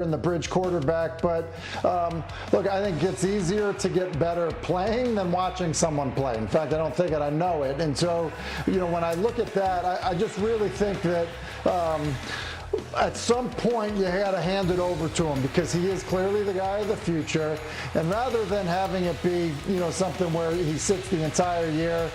in the bridge quarterback, but look, I think it's easier to get better playing than watching someone play. In fact, I don't think it, I know it. And so, when I look at that, I just really think that at some point you had to hand it over to him, because he is clearly the guy of the future. And rather than having it be, something where he sits the entire year,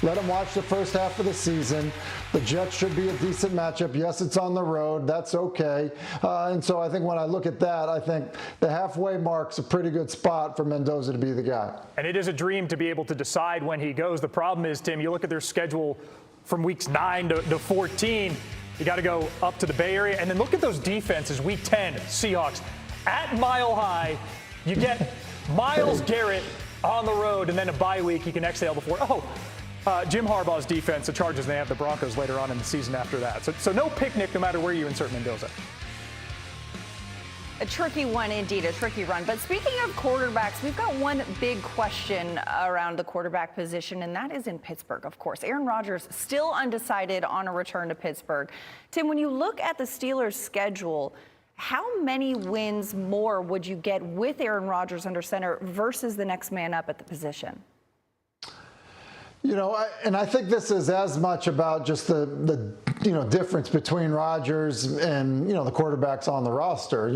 let him watch the first half of the season. The Jets should be a decent matchup. Yes, it's on the road. That's okay. And so I think when I look at that, I think the halfway mark's a pretty good spot for Mendoza to be the guy. And it is a dream to be able to decide when he goes. The problem is, Tim, you look at their schedule from weeks 9 to 14. You got to go up to the Bay Area. And then look at those defenses. Week 10, Seahawks at Mile High. You get Myles Garrett on the road, and then a bye week. You can exhale before. Jim Harbaugh's defense, the Chargers, they have the Broncos later on in the season after that. So no picnic no matter where you insert Mendoza. A tricky one indeed, a tricky run. But speaking of quarterbacks, we've got one big question around the quarterback position, and that is in Pittsburgh, of course. Aaron Rodgers still undecided on a return to Pittsburgh. Tim, when you look at the Steelers' schedule, how many wins more would you get with Aaron Rodgers under center versus the next man up at the position? And I think this is as much about just the difference between Rodgers and, the quarterbacks on the roster,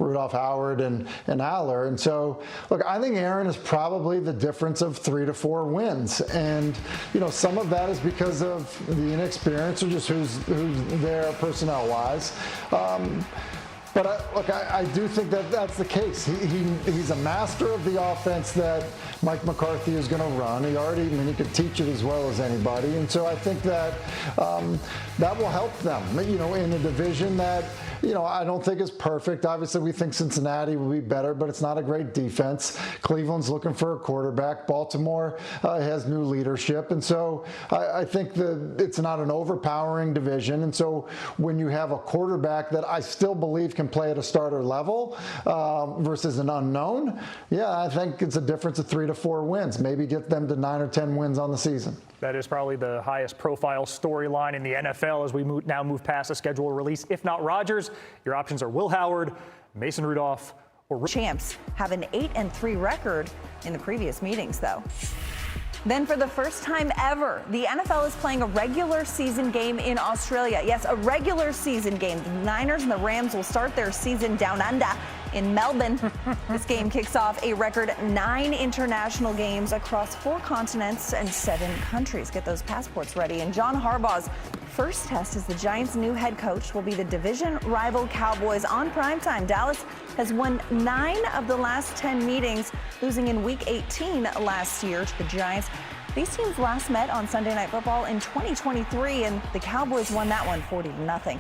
Rudolph, Howard, and Aller. And so, look, I think Aaron is probably the difference of 3 to 4 wins. And, some of that is because of the inexperience or just who's there personnel-wise. But I do think that that's the case. He's a master of the offense that Mike McCarthy is going to run. He could teach it as well as anybody. And so I think that that will help them, in a division that, I don't think is perfect. Obviously, we think Cincinnati will be better, but it's not a great defense. Cleveland's looking for a quarterback. Baltimore has new leadership. And so I think that it's not an overpowering division. And so when you have a quarterback that I still believe can play at a starter level versus an unknown, I think it's a difference of 3 to 4 wins. Maybe get them to 9 or 10 wins on the season. That is probably the highest profile storyline in the NFL as we now move past the schedule release. If not Rodgers, your options are Will Howard, Mason Rudolph, or Champs have an 8-3 record in the previous meetings, though. Then for the first time ever, the NFL is playing a regular season game in Australia. Yes, a regular season game. The Niners and the Rams will start their season down under in Melbourne. This game kicks off a record 9 international games across 4 continents and 7 countries. Get those passports ready. And John Harbaugh's first test as the Giants' new head coach will be the division rival Cowboys on primetime. Dallas has won 9 of the last 10 meetings, losing in Week 18 last year to the Giants. These teams last met on Sunday Night Football in 2023, and the Cowboys won that one 40-0.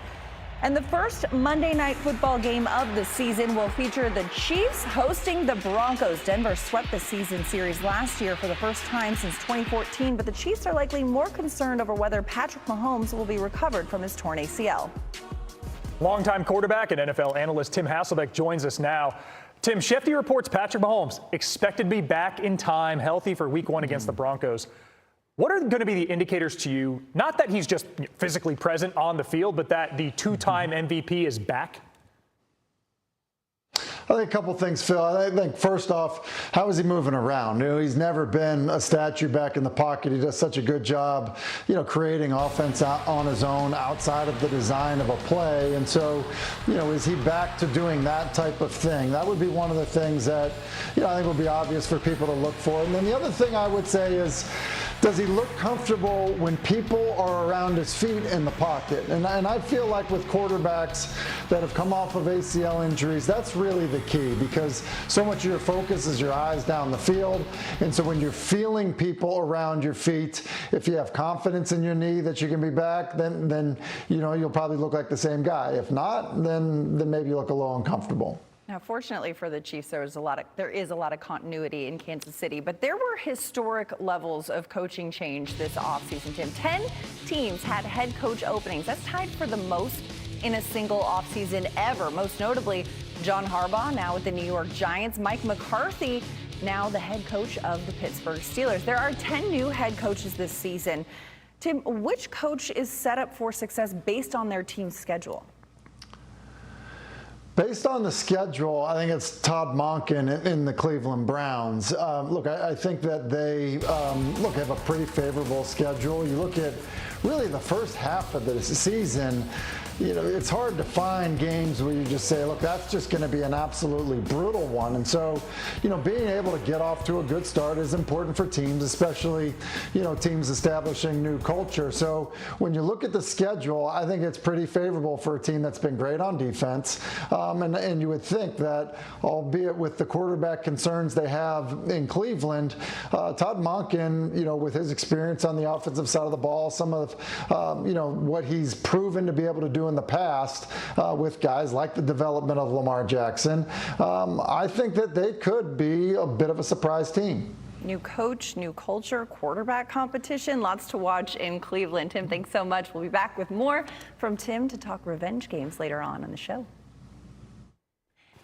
And the first Monday Night Football game of the season will feature the Chiefs hosting the Broncos. Denver swept the season series last year for the first time since 2014, but the Chiefs are likely more concerned over whether Patrick Mahomes will be recovered from his torn ACL. Longtime quarterback and NFL analyst Tim Hasselbeck joins us now. Tim, Shefty reports Patrick Mahomes expected to be back in time, healthy for Week 1 against the Broncos. What are going to be the indicators to you, not that he's just physically present on the field, but that the 2-time MVP is back? I think a couple things, Phil. I think first off, how is he moving around? He's never been a statue back in the pocket. He does such a good job, creating offense on his own outside of the design of a play. And so, is he back to doing that type of thing? That would be one of the things that, I think would be obvious for people to look for. And then the other thing I would say is, does he look comfortable when people are around his feet in the pocket? And I feel like with quarterbacks that have come off of ACL injuries, that's really the key, because so much of your focus is your eyes down the field. And so when you're feeling people around your feet, if you have confidence in your knee that you can be back, then you'll probably look like the same guy. If not, then maybe you look a little uncomfortable. Now, fortunately for the Chiefs, there is a lot of continuity in Kansas City, but there were historic levels of coaching change this offseason, Tim. 10 teams had head coach openings. That's tied for the most in a single offseason ever. Most notably, John Harbaugh, now with the New York Giants. Mike McCarthy, now the head coach of the Pittsburgh Steelers. There are 10 new head coaches this season. Tim, which coach is set up for success based on their team's schedule? Based on the schedule, I think it's Todd Monken in the Cleveland Browns. Look, I think that they have a pretty favorable schedule. You look at really the first half of the season. It's hard to find games where you just say, look, that's just going to be an absolutely brutal one. And so, being able to get off to a good start is important for teams, especially, teams establishing new culture. So when you look at the schedule, I think it's pretty favorable for a team that's been great on defense. And you would think that, albeit with the quarterback concerns they have in Cleveland, Todd Monken, with his experience on the offensive side of the ball, some of, what he's proven to be able to do in the past with guys like the development of Lamar Jackson, I think that they could be a bit of a surprise team. New coach, new culture, quarterback competition, lots to watch in Cleveland. Tim, thanks so much. We'll be back with more from Tim to talk revenge games later on the show.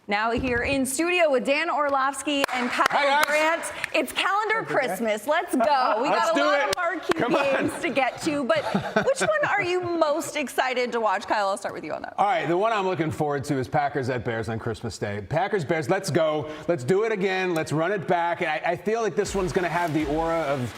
Now here in studio with Dan Orlovsky and Kyle Grant. It's calendar Christmas. Let's go. We got a lot of marquee games to get to, but which one are you most excited to watch? Kyle, I'll start with you on that. All right, the one I'm looking forward to is Packers at Bears on Christmas Day. Packers-Bears, let's go. Let's do it again. Let's run it back. I feel like this one's going to have the aura of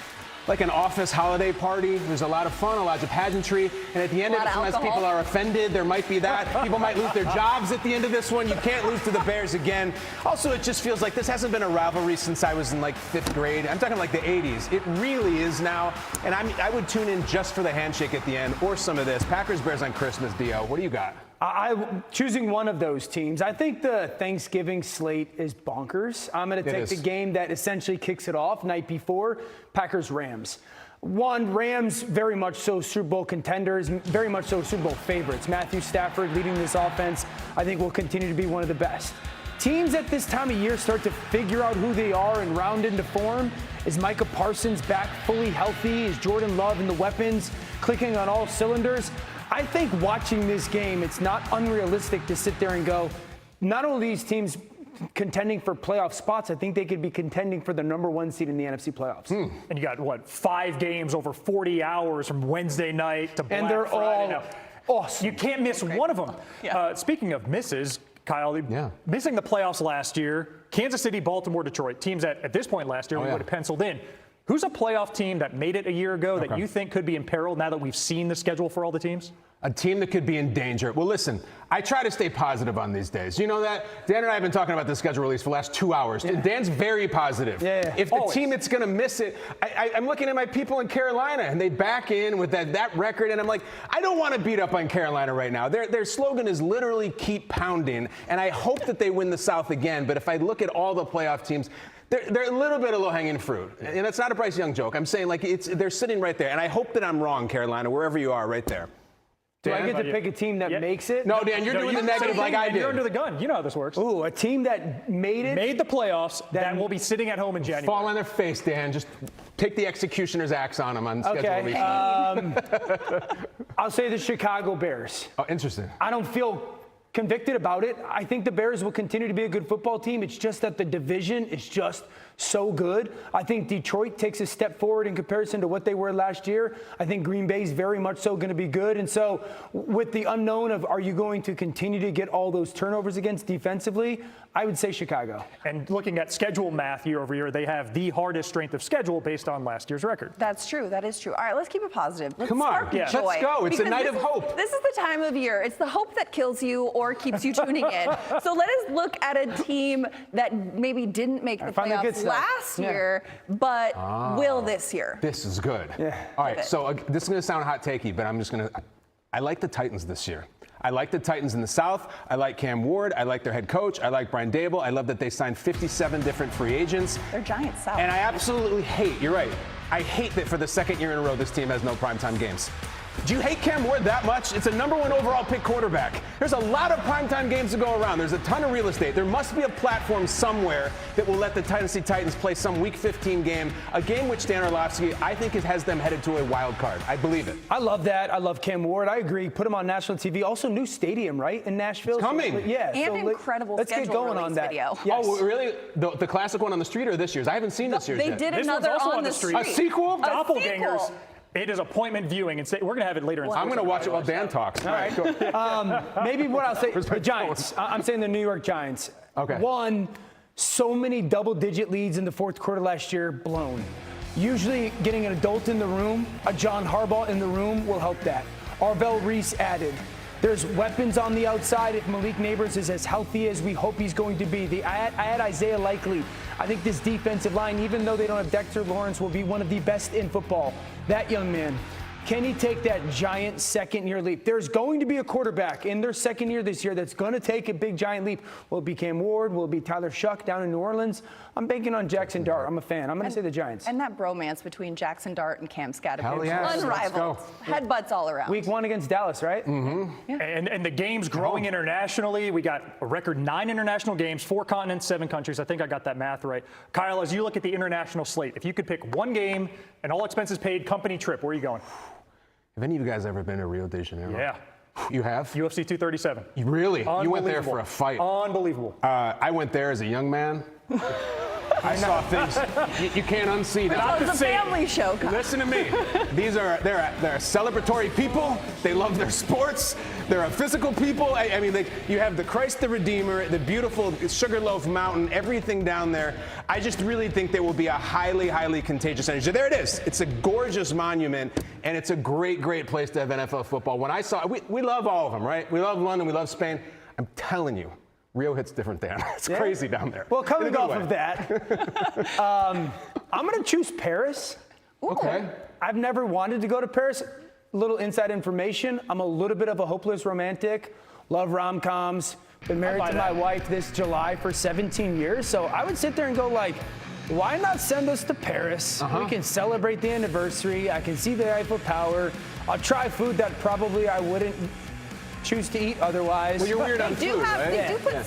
like an office holiday party. There's a lot of fun, a lot of pageantry, and at the end of it, sometimes people are offended. There might be that. People might lose their jobs at the end of this one. You can't lose to the Bears again. Also, it just feels like this hasn't been a rivalry since I was in like 5th grade. I'm talking like the 80s. It really is now, and I would tune in just for the handshake at the end or some of this. Packers-Bears on Christmas, Dio. What do you got? I'm choosing one of those teams. I think the Thanksgiving slate is bonkers. I'm going to take the game that essentially kicks it off night before, Packers-Rams. Rams very much so Super Bowl contenders, very much so Super Bowl favorites. Matthew Stafford leading this offense, I think will continue to be one of the best. Teams at this time of year start to figure out who they are and round into form. Is Micah Parsons back fully healthy? Is Jordan Love and the weapons clicking on all cylinders? I think watching this game, it's not unrealistic to sit there and go, not only these teams contending for playoff spots, I think they could be contending for the #1 seed in the NFC playoffs. And you got, 5 games over 40 hours from Wednesday night to Black And they're Friday. all awesome. You can't miss one of them. Yeah. Speaking of misses, Kyle, missing the playoffs last year, Kansas City, Baltimore, Detroit, teams that at this point last year we would have penciled in. Who's a playoff team that made it a year ago that you think could be in peril now that we've seen the schedule for all the teams? A team that could be in danger. Well, listen, I try to stay positive on these days. You know that? Dan and I have been talking about the schedule release for the last 2 hours. Yeah. Dan's very positive. Yeah. If the team that's going to miss it, I'm looking at my people in Carolina, and they back in with that record, and I'm like, I don't want to beat up on Carolina right now. Their slogan is literally keep pounding, and I hope that they win the South again. But if I look at all the playoff teams, they're a little bit of low-hanging fruit. And it's not a Bryce Young joke. I'm saying, like, they're sitting right there. And I hope that I'm wrong, Carolina, wherever you are, right there. Do I get to pick a team that makes it? No, Dan, you're doing the negative like I did. You're under the gun. You know how this works. Ooh, a team that made the playoffs that will be sitting at home in January. Fall on their face, Dan. Just take the executioner's axe on them on schedule release. I'll say the Chicago Bears. Oh, interesting. I don't feel convicted about it. I think the Bears will continue to be a good football team. It's just that the division is just so good. I think Detroit takes a step forward in comparison to what they were last year. I think Green Bay is very much so going to be good. And so with the unknown of are you going to continue to get all those turnovers against defensively, I would say Chicago. And looking at schedule math year over year, they have the hardest strength of schedule based on last year's record. That's true. That is true. All right, let's keep it positive. Let's Come on. spark joy. Let's go. It's a night of hope. This is the time of year. It's the hope that kills you or keeps you tuning in. So let us look at a team that maybe didn't make the playoffs last year, but will this year. This is good. Yeah. All right, so this is going to sound hot takey, but I like the Titans this year. I like the Titans in the South. I like Cam Ward. I like their head coach. I like Brian Dable. I love that they signed 57 different free agents. They're giant South. And I absolutely hate, you're right, I hate that for the second year in a row this team has no primetime games. Do you hate Cam Ward that much? It's a #1 overall pick quarterback. There's a lot of primetime games to go around. There's a ton of real estate. There must be a platform somewhere that will let the Tennessee Titans play some Week 15 game, a game which Dan Orlovsky, I think, has them headed to a wild card. I believe it. I love that. I love Cam Ward. I agree. Put him on national TV. Also, new stadium, right, in Nashville? It's coming. So, yeah. And incredible let's schedule get going on that. video. Yes. Oh, really? The classic one on the street or this year's? I haven't seen this year's They yet. did This another one's also on the street. A sequel? Doppelgangers. It is appointment viewing, and we're going to have it later. I'm going to watch it while Dan talks. All right. Maybe what I'll say, the Giants. I'm saying the New York Giants. Okay. One, so many double-digit leads in the fourth quarter last year, blown. Usually getting an adult in the room, a John Harbaugh in the room will help that. Arvell Reese added. There's weapons on the outside if Malik Neighbors is as healthy as we hope he's going to be. I had Isaiah Likely. I think this defensive line, even though they don't have Dexter Lawrence, will be one of the best in football. That young man, can he take that giant second-year leap? There's going to be a quarterback in their second year this year that's going to take a big, giant leap. Will it be Cam Ward? Will it be Tyler Shuck down in New Orleans? I'm banking on Jackson Dart. I'm a fan. I'm going to say the Giants. And that bromance between Jackson Dart and Cam Scattergood, yes. unrivaled. Headbutts all around. Week 1 against Dallas, right? Mm-hmm. Yeah. And the game's growing internationally. We got a record 9 international games, 4 continents, 7 countries. I think I got that math right. Kyle, as you look at the international slate, if you could pick one game, an all expenses paid company trip, where are you going? Have any of you guys ever been to Rio de Janeiro? Yeah. You have? UFC 237. Really? You went there for a fight? Unbelievable. I went there as a young man. I saw things you can't unsee. It was a family show. Listen to me. They're celebratory people. They love their sports. They're a physical people. I mean, you have the Christ the Redeemer, the beautiful Sugarloaf Mountain, everything down there. I just really think there will be a highly, highly contagious energy. There it is. It's a gorgeous monument, and it's a great, great place to have NFL football. When I saw it, we love all of them, right? We love London. We love Spain. I'm telling you. Rio hits different there. It's crazy down there. Well, coming off of that, I'm going to choose Paris. Ooh. Okay. I've never wanted to go to Paris. Little inside information. I'm a little bit of a hopeless romantic. Love rom-coms. Been married to my wife this July for 17 years. So I would sit there and go like, why not send us to Paris? We can celebrate the anniversary. I can see the Eiffel Tower. I'll try food that probably I wouldn't choose to eat otherwise. Well, you're weird on food, right? They do put salt